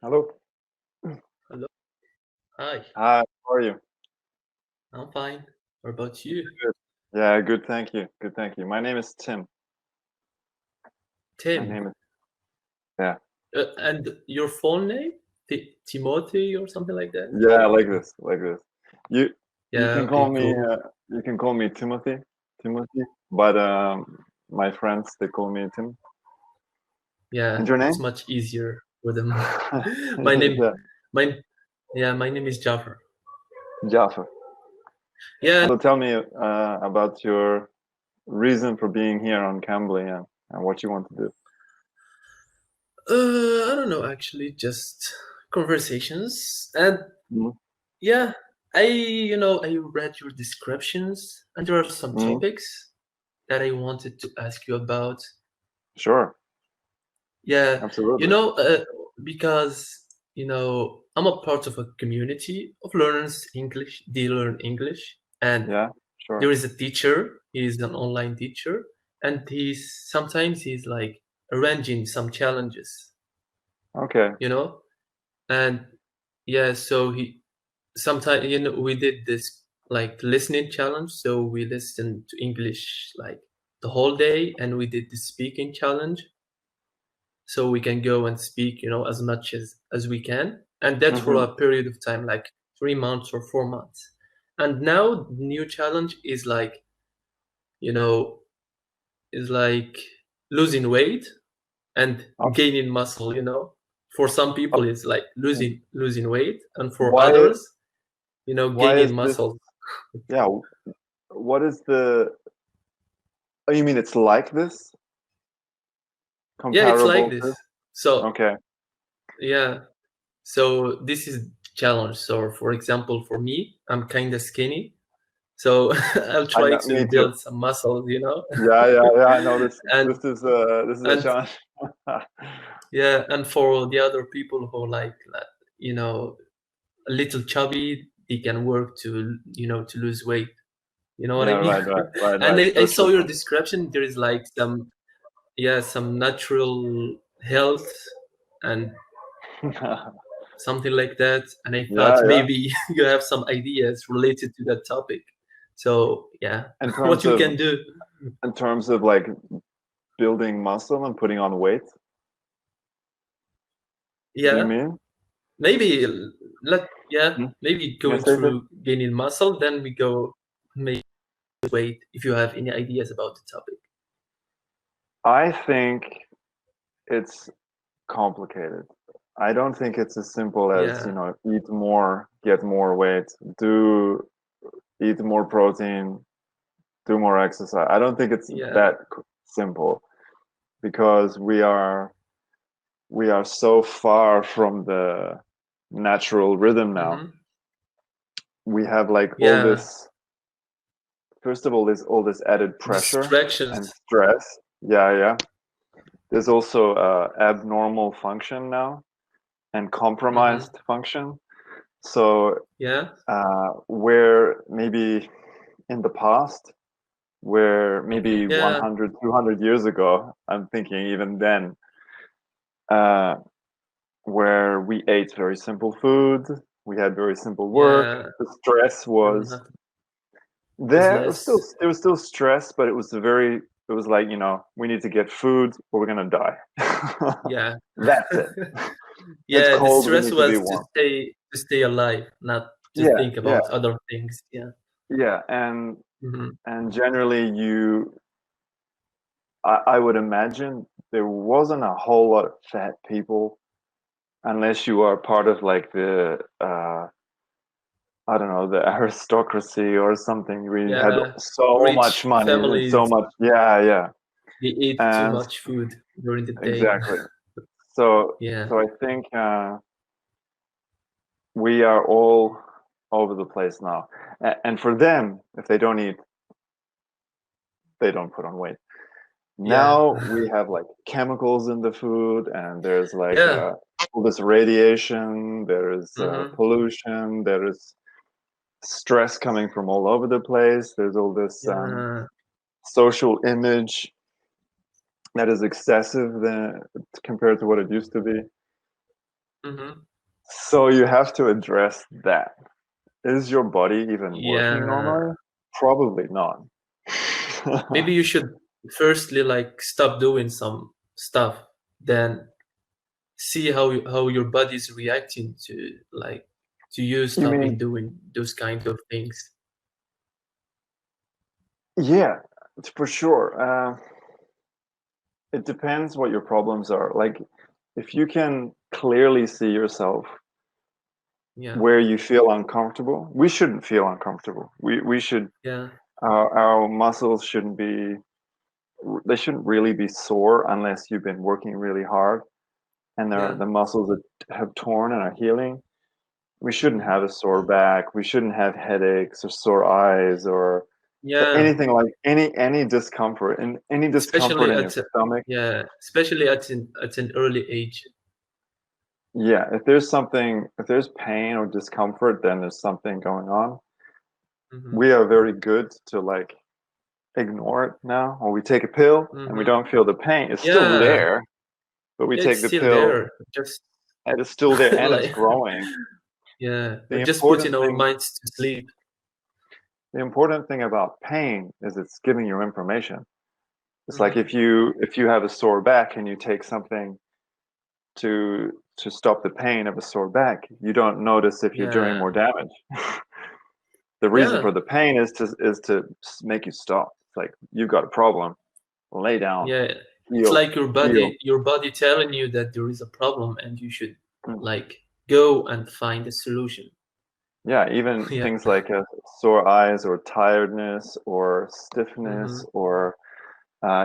Hello. Hello. Hi. Hi, how are you? I'm fine. What about you? Good. Yeah, good, thank you. Good, thank you. My name is Tim. My Tim. name is yeah. And your full name? Timothy or something like that? Yeah, like this. You you Yeah, can okay, call me cool. Timothy, Timothy, but my friends they call me Tim. And Yeah, your it's name? much easier for them. My name, Yeah, my, yeah, my name is Jafar. Jaffa. Yeah, So tell me about your reason for being here on Cambly and what you want to do. I don't know, actually, just conversations. And Mhm. yeah, I read your descriptions, and there are some Mhm. topics that I wanted to ask you about. Sure, Yeah, you absolutely. know, uh, because I'm a part of a community of learners English. They learn English, and Yeah, there sure. is a teacher. He's an online teacher, and he's like arranging some challenges, Okay. you know, and yeah, so he sometimes we did this like listening challenge. So we listened to English like the whole day, and we did the speaking challenge so we can go and speak as much as we can, and that's for Hmm. a period of time like 3 months or 4 months. And now the new challenge is like you know is like losing weight and gaining muscle. For some people it's like losing weight, and for Why others why gaining is this muscle. yeah, what is the oh, you mean it's like this? Yeah, it's like Comparable to? this. So Okay. yeah, so this is challenge. So for example, for me, I'm kind of skinny. So I'll I try know, to me too. build some muscles. Yeah, I know this and this is a and challenge. yeah, and for the other people who like that, a little chubby, they can work to lose weight. You know what Yeah, I mean? And right. I That's saw true. your description. There is like some natural health and something like that. And I Yeah, thought yeah. maybe you have some ideas related to that topic. So yeah, In what terms you of can do. like building muscle and putting on weight, do you Yeah, mean? maybe Hmm? maybe Yeah, going say. through gaining muscle, then we go maybe weight if you have any ideas about the topic. I think it's complicated. I don't think it's as simple as, Yeah, eat more, get more weight, do eat more protein, do more exercise. I don't think it's yeah. that simple because we are so far from the natural rhythm now. Hmm. We have like all Yeah, this first of all there's all this added pressure and distractions. stress. Yeah. There's also abnormal function now and Hmm. compromised function. So Yeah, where maybe in the past, where maybe yeah, 100, 200 years ago, I'm thinking even then, uh, where we ate very simple food, we had very simple work. yeah. The stress was Nothing was there. less. There was still stress, but it was like we need to get food or we're gonna die. Yeah. That's it. It's Yeah, the cold. We stress need to be was to warm. stay alive, not to Yeah, think yeah, about other things. Yeah. yeah. And Hmm. generally, I would imagine there wasn't a whole lot of fat people unless you are part of like the I don't know, the aristocracy or something. We had Yeah. so much Rich money and so families, much, yeah, they eat too and much food during the day. exactly. So, Yeah. I think we are all over the place now, and for them, if they don't eat, they don't put on weight. Yeah. Now we have like chemicals in the food, and there's like Yeah. all this radiation, there is Hmm. pollution, there is stress coming from all over the place. There's all this Yeah. social image that is excessive compared to what it used to be. Mhm. So you have to address that. Is your body even working Yeah. normally? Probably not. Maybe you should firstly like stop doing some stuff, then see how your body's reacting to like to you You stopping mean, doing those kind of things. yeah, for sure. It depends what your problems are. Like, if you can clearly see yourself Yeah. where you feel uncomfortable, we shouldn't feel uncomfortable. We should, Yeah. our muscles shouldn't be, they shouldn't really be sore unless you've been working really hard and Yeah. the muscles that have torn and are healing. We shouldn't Mhm. have a sore back. We shouldn't have headaches or sore eyes or Yeah. anything like any discomfort and any discomfort Especially in your at stomach. yeah, especially at an early age. Yeah, if there's pain or discomfort, then there's something going on. Mhm. We are very good to like ignore it now, or we take a pill and we Mhm. don't feel the pain. It's still Yeah. there, but we Yeah, it's take the still pill there. Just and it's still there and it's like growing. yeah, we're The just putting important our thing, minds to sleep. the important thing about pain is it's giving you information. It's like Mhm. if you have a sore back and you take something to stop the pain of a sore back, you don't notice if you're doing Yeah. more damage. The reason for Yeah. the pain is to make you stop. It's like you've got a problem. Lay down, Yeah. It's heal, like heal. your body telling you that there is a problem and you should Mm. like go and find a solution. Yeah, even Yeah. things like sore eyes or tiredness or stiffness Mhm. or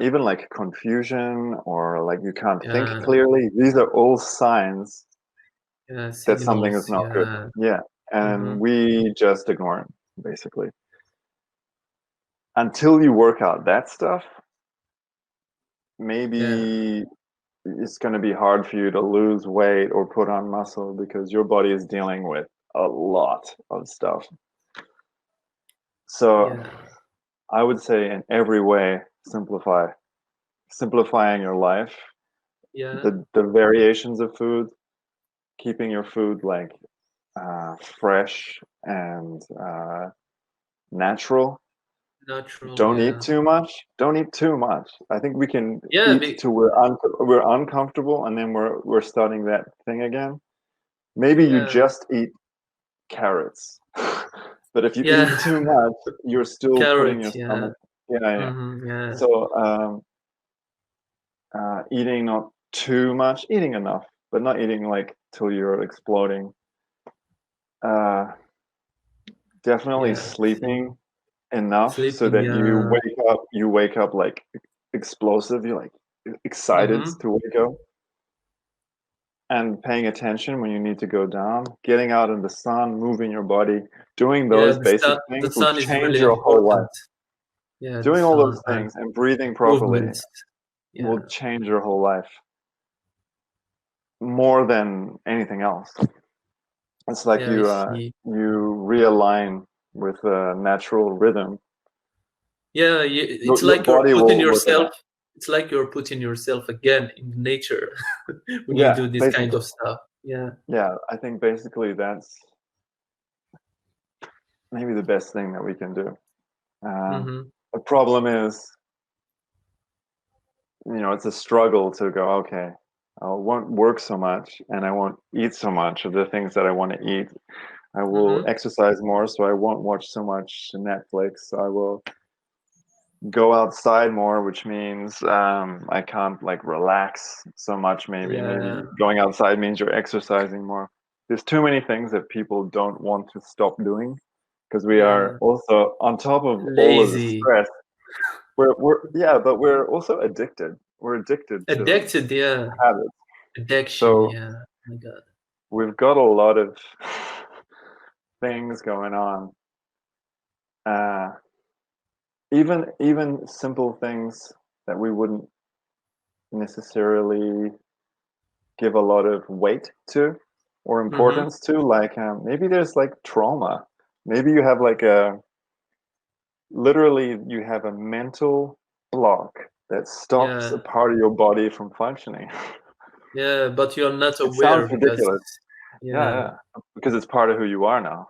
even like confusion or like you can't think Yeah. clearly. These are all signs Yeah. that something is Signals. not good. Yeah. Yeah, and Mhm. we just ignore it basically until you work out that stuff. Yeah. Maybe it's going to be hard for you to lose weight or put on muscle because your body is dealing with a lot of stuff. So Yeah. I would say in every way, simplifying your life, Yeah. the variations of food, keeping your food like fresh and natural. Natural. Don't eat Yeah. too much. Don't eat too much. I think we can Yeah. eat till we're uncomfortable, and then we're starting that thing again. Maybe you Yeah. just eat carrots, but if you Yeah. eat too much, you're still putting your Carrots. Yeah. stomach. Yeah, yeah. Mhm. Yeah. So eating not too much, eating enough, but not eating like till you're exploding. Uh, Definitely Yeah. See. sleeping enough so Sleeping. that Yeah. you wake up like explosive, you're like excited Mhm. to wake up, and paying attention when you need to go down, getting out in the sun, moving your body, doing Yeah. those basic The things will sun is change really your whole important. life. Yeah. The Doing all sun those and things and breathing properly movements. will Yeah. change your whole life more than anything else. It's like Yeah. I see. you realign with a natural rhythm. Yeah. It's Your like you're body putting will work on yourself. that. It's like you're putting yourself again in nature when you Yeah, do this kind basically. of stuff. Yeah. Yeah, I think basically that's maybe the best thing that we can do. Um, Mhm. the problem is, it's a struggle to go, okay, I won't work so much and I won't eat so much of the things that I want to eat. I will Mhm. exercise more, so I won't watch so much Netflix. I will go outside more, which means I can't like relax so much. Maybe Yeah. going outside means you're exercising more. There's too many things that people don't want to stop doing because we are Yeah. also on top of all of the Lazy. stress. We're yeah, but we're also addicted. We're addicted to Addicted. Yeah. habits. Addiction. So Yeah. Oh my God. we've got a lot of things going on. Uh, even simple things that we wouldn't necessarily give a lot of weight to or Mhm. importance to, like maybe there's like trauma. Maybe you have like a literally you have a mental block that stops a Yeah. part of your body from functioning. Yeah, but you're not It sounds aware because ridiculous. Yeah, yeah. yeah, because it's part of who you are now.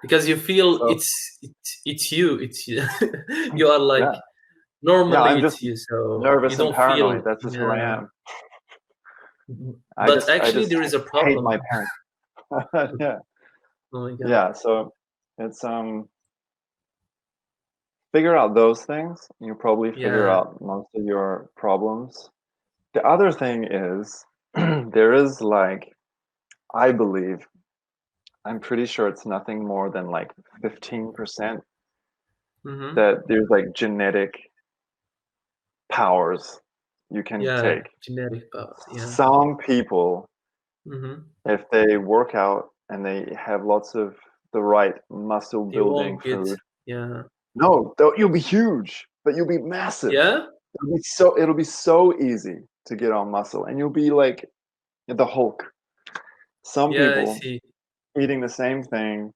Because you feel So, it's you. It's you. You are like yeah. Yeah, normally I'm it's just you, so you nervous and don't paranoid. feel That's just who I yeah. am. But I actually just there is a hate problem. my parents. Yeah. Oh my god. Yeah, so it's figure out those things, you'll probably figure Yeah. out most of your problems. The other thing is there is like I believe, I'm pretty sure it's nothing more than like 15% Mhm. that there's like genetic powers you can Yeah, take. genetic power, yeah. Some people, Mhm. if they work out and they have lots of the right muscle They building won't get food, yeah. no, you'll be huge, but you'll be massive. Yeah? It'll be so easy to get on muscle, and you'll be like the Hulk. Some Yeah, I people see. eating the same thing,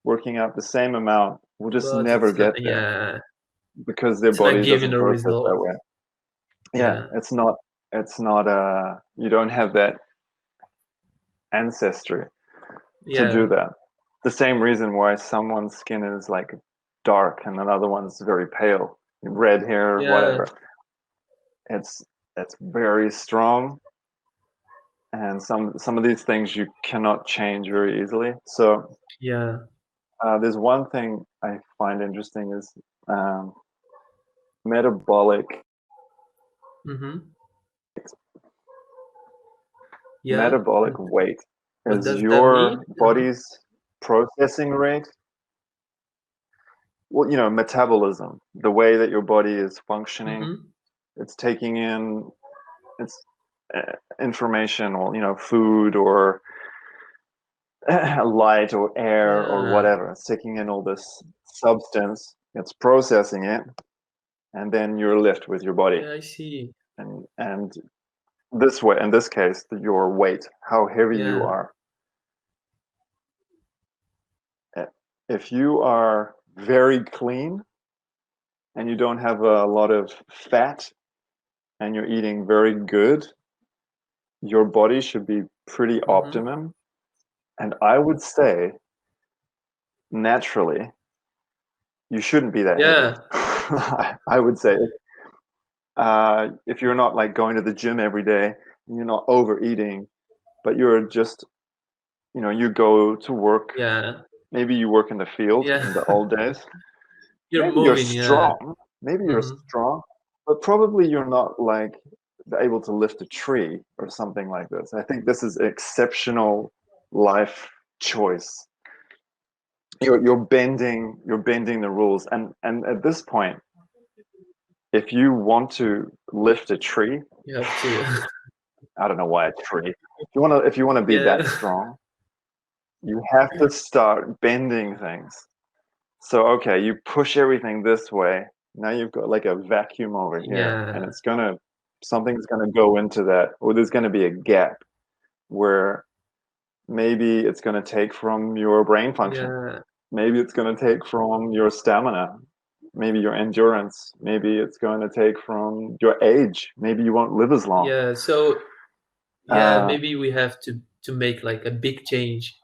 working out the same amount, will just But never it's not get there yeah, because their it's not body giving doesn't a process that result. way. Yeah, Yeah. it's not you don't have that ancestry to do Yeah. that. The same reason why someone's skin is like dark and another one's very pale, red hair, Yeah. whatever. It's it's very strong, and some of these things you cannot change very easily. So Yeah. there's one thing I find interesting is um, metabolic Mhm. Yeah. metabolic weight What is does that mean? your body's processing rate. Well, metabolism, the way that your body is functioning, Mhm. it's taking in its information, or food or light or air or Yeah. whatever. It's taking in all this substance, it's processing it, and then you're left with your body. Yeah, I see. And this way, in this case, your weight, how heavy you Yeah. are. Eh, If you are very clean and you don't have a lot of fat and you're eating very good, your body should be pretty Mhm. optimum. And I would say, naturally, you shouldn't be that heavy. Yeah. I would say, if you're not like going to the gym every day, you're not overeating, but you're just, you go to work. Yeah. Maybe you work in the field Yeah. in the old days. You're Maybe you're moving, yeah. strong. Maybe you're Mhm. strong, but probably you're not like able to lift a tree or something like this. I think this is exceptional life choice. You're bending the rules, and at this point, if you want to lift a tree, You have to I don't know why a tree. If you want to be that yeah. strong, you have to start bending things. So okay, you push everything this way. Now you've got like a vacuum over here, and Yeah. something's gonna go into that, or there's gonna be a gap where maybe it's gonna take from your brain function. Yeah. Maybe it's gonna take from your stamina, maybe your endurance, maybe it's going to take from your age. Maybe you won't live as long. Yeah, so yeah, Uh, maybe we have to make like a big change.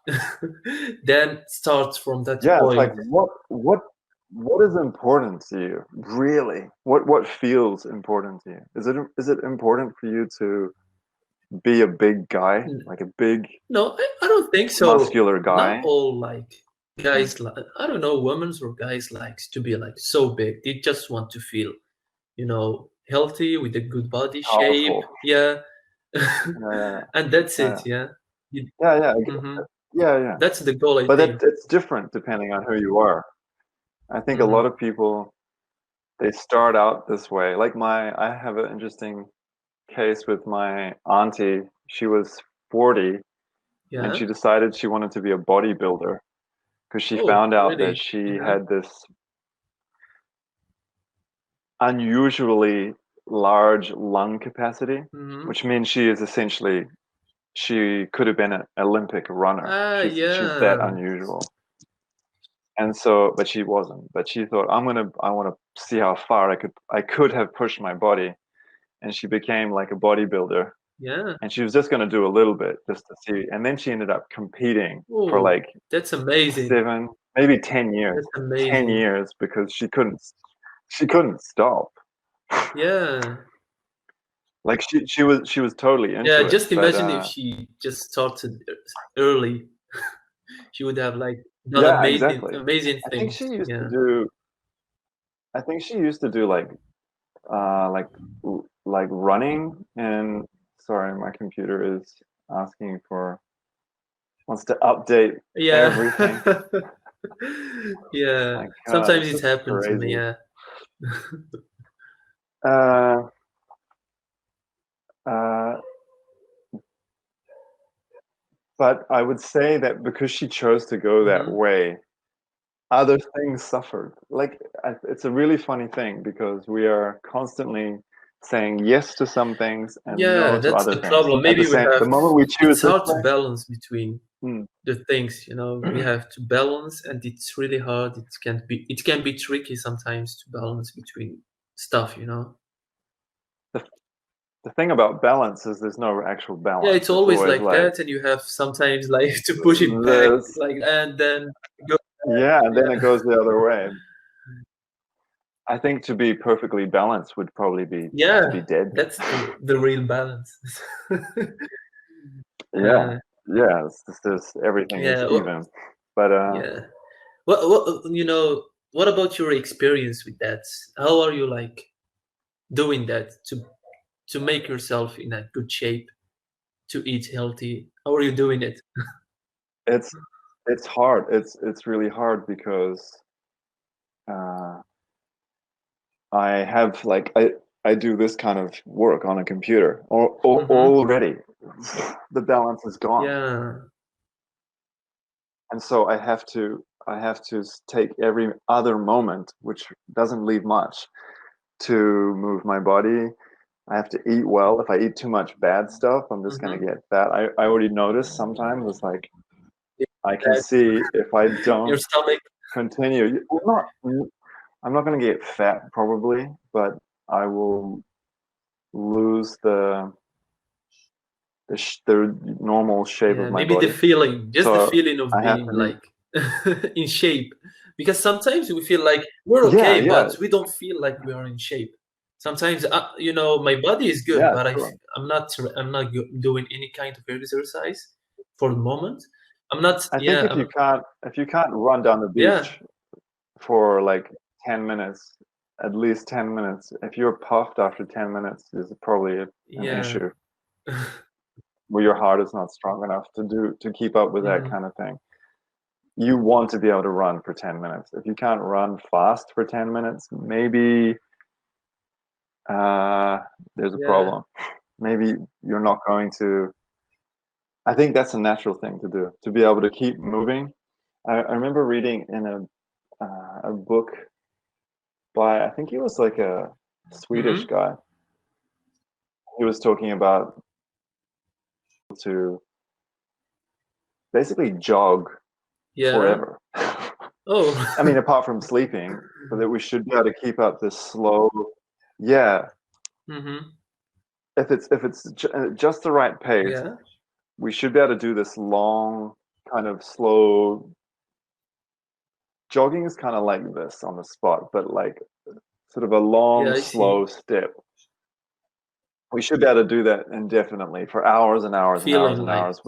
Then start from that yeah, it's like point. what is important to you, really? What feels important to you? Is it important for you to be a big guy, N- like a big No, I don't think so. muscular Not guy? all like guys like I don't know, women or guys likes to be like so big. They just want to feel, healthy with a good body shape. Powerful? Yeah. Yeah, And that's yeah, it, yeah. You, yeah, yeah, yeah, hmm yeah, yeah. That's the goal, I But think. it's different depending on who you are. I think a lot Hmm. of people, they start out this way. Like I have an interesting case with my auntie. She was 40 and Yeah. she decided she wanted to be a bodybuilder because she Oh, found out that really? she Yeah. had this unusually large lung capacity, Hmm. which means she could have been an Olympic runner. Ah, She's that yeah. unusual. And so, but she wasn't. But she thought, I want to see how far I could have pushed my body. And she became like a bodybuilder. Yeah. and she was just going to do a little bit just to see, and then she ended up competing for Oh, like that's amazing. 7, maybe 10 years, That's amazing. because she couldn't stop. Yeah. Like she was totally Yeah, into it, just but imagine if she just started early. She would have, like, done yeah, amazing exactly. amazing I think things. she used to Yeah. do. I think she used to do like like running. And sorry, my computer is asking for wants to update Yeah. everything. Yeah. My God, Sometimes this it's is happened to me, crazy. yeah. Uh, uh, but I would say that because she chose to go that Mhm. way, other things suffered. Like, it's a really funny thing because we are constantly saying yes to some things and Yeah, no to that's other the things. problem. At Maybe we the have moment we choose it's this hard to way, balance between mm, the things, we have to balance, and it's really hard. It can be tricky sometimes to balance between stuff. the, the thing about balance is there's no actual Yeah, balance. it's It's always always like like that, and you have sometimes, like, to push it back, this, like, and then go yeah, and then yeah. it goes the other way. I think to be perfectly balanced would probably be to be Yeah, dead. that's the real balance. Yeah, Uh, yeah. It's just everything is yeah, even. But yeah. What about your experience with that? How are you, like, doing that to make yourself in a good shape, to eat healthy? How are you doing it? it's it's hard. It's really hard because uh, I have like I do this kind of work on a computer, or Mhm. already the balance is gone, Yeah. and so I have to take every other moment, which doesn't leave much, to move my body. I have to eat well. If I eat too much bad stuff, I'm just gonna Mhm. get fat. I already noticed sometimes it's like Yeah, I can that see if I your don't stomach. continue. Well, not. I'm not gonna get fat probably, but I will lose the normal shape of Yeah, my maybe the body. feeling, just the So feeling of I have being, to be. like, in shape. Because sometimes we feel like we're Yeah, okay, yeah, but we don't feel like we are in shape. Sometimes, my body is good, yeah, but sure. I'm not doing any kind of exercise for the moment. I'm not. I think Yeah, if you can't run down the yeah, beach for like 10 minutes, at least 10 minutes, if you're puffed after 10 minutes, there's probably an yeah. issue where your heart is not strong enough to keep up with that Mhm. kind of thing. You want to be able to run for 10 minutes. If you can't run fast for 10 minutes, maybe uh, there's a Yeah. problem. Maybe you're not going to. I think that's a natural thing to do, to be able to keep moving. I remember reading in a book by, I think he was like a Swedish Mhm. guy. He was talking about to basically jog Yeah. forever. Oh. I mean, apart from sleeping, but that we should be able to keep up this slow. Yeah, Mhm. if it's just the right pace, Yeah. we should be able to do this long, kind of slow. Jogging is kind of like this on the spot, but like sort of a Yeah, long, I see. slow step. We should be able to do that indefinitely for hours and hours and hours Feeling, and like, hours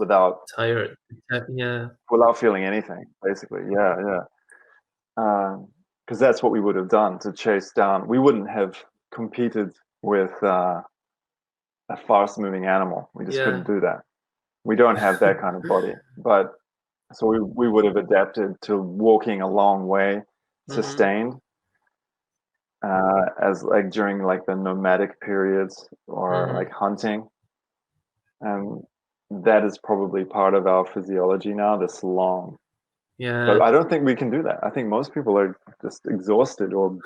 tired. Yeah. without feeling anything, basically. Yeah, yeah. Because that's what we would have done to chase down. We wouldn't have competed with a fast-moving animal. We just couldn't Yeah. do that. We don't have that kind of body. But so we would have adapted to walking a long way, Mhm. sustained, as like during like the nomadic periods or like Mhm. hunting. And that is probably part of our physiology now, this long. But Yeah. I don't think we can do that. I think most people are just exhausted or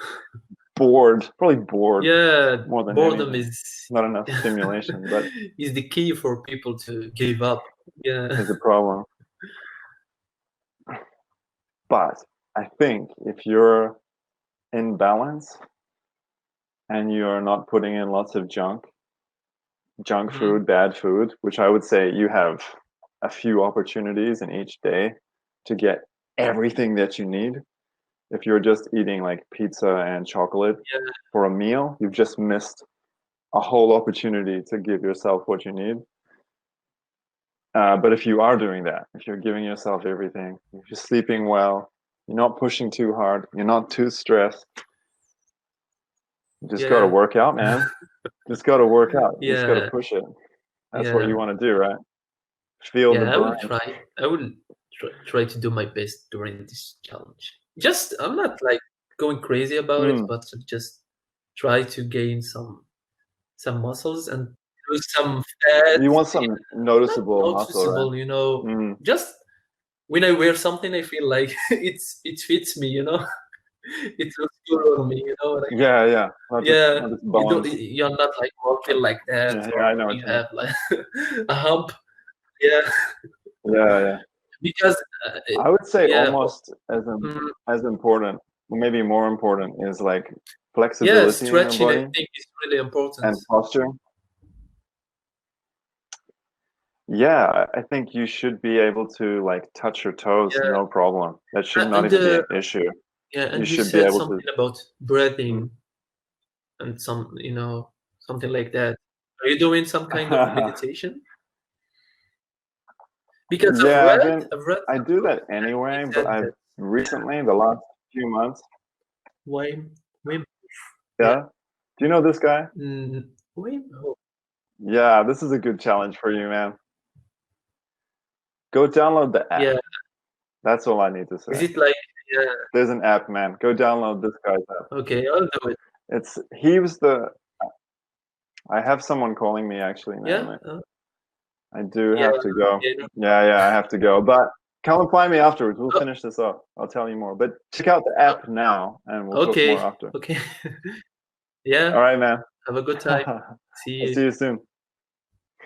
bored, probably bored Yeah, more than boredom anything. is Not enough stimulation, but is the key for people to give up. Yeah. is a problem. But I think if you're in balance and you're not putting in lots of junk, junk Mhm. food, bad food, which I would say you have a few opportunities in each day to get everything that you need. If you're just eating like pizza and chocolate Yeah, for a meal, you've just missed a whole opportunity to give yourself what you need. But if you are doing that, if you're giving yourself everything, if you're sleeping well, you're not pushing too hard, you're not too stressed, you just got to yeah, work out, man. Just got to work out. You just got to yeah, push it. That's what you yeah, want to do, right? Feel the yeah. I will grind. try. I will try to do my best during this challenge. Just I'm not like going crazy about it, Mm. but just try to gain some muscles and lose some fat. You want some Not noticeable muscle, right? noticeable, Mm. just when I wear something, I feel like it fits me, It looks good on me, you know what I mean? Yeah, yeah. Yeah, Not just you don't bones. you're not like walking like that Yeah, yeah, or I know what you you mean. have like a hump. Yeah, Yeah, yeah. because, I would say yeah, almost mm, as important, maybe more important, is like yeah, flexibility in your stretching I body think is really important. and posture. Yeah, I think you should be able to like touch your toes, Yeah, no problem. That should not and, even be an issue. yeah, You and you should be said able to. something about Mm. breathing and something like that. Are you doing some kind of meditation? Because Yeah, I've read I some do books that and they anyway, but said I've that recently, the last few months, Wim Wim yeah, yeah. Do you know this guy? Wim Hof. Yeah, this is a good challenge for you, man. Go download the app. Yeah, That's all I need to is say. it like yeah, There's an app, man. Go download this guy's app. okay, I'll do it. He was the. I have someone calling me actually, man. Yeah, I do yeah, have to go. yeah, Yeah, yeah, I have to go. But come and find me afterwards. We'll oh, finish this up. I'll tell you more. But check out the oh, app now, and we'll talk more okay, after. okay. All Yeah, right, man. have a good time. See I'll you. see you soon.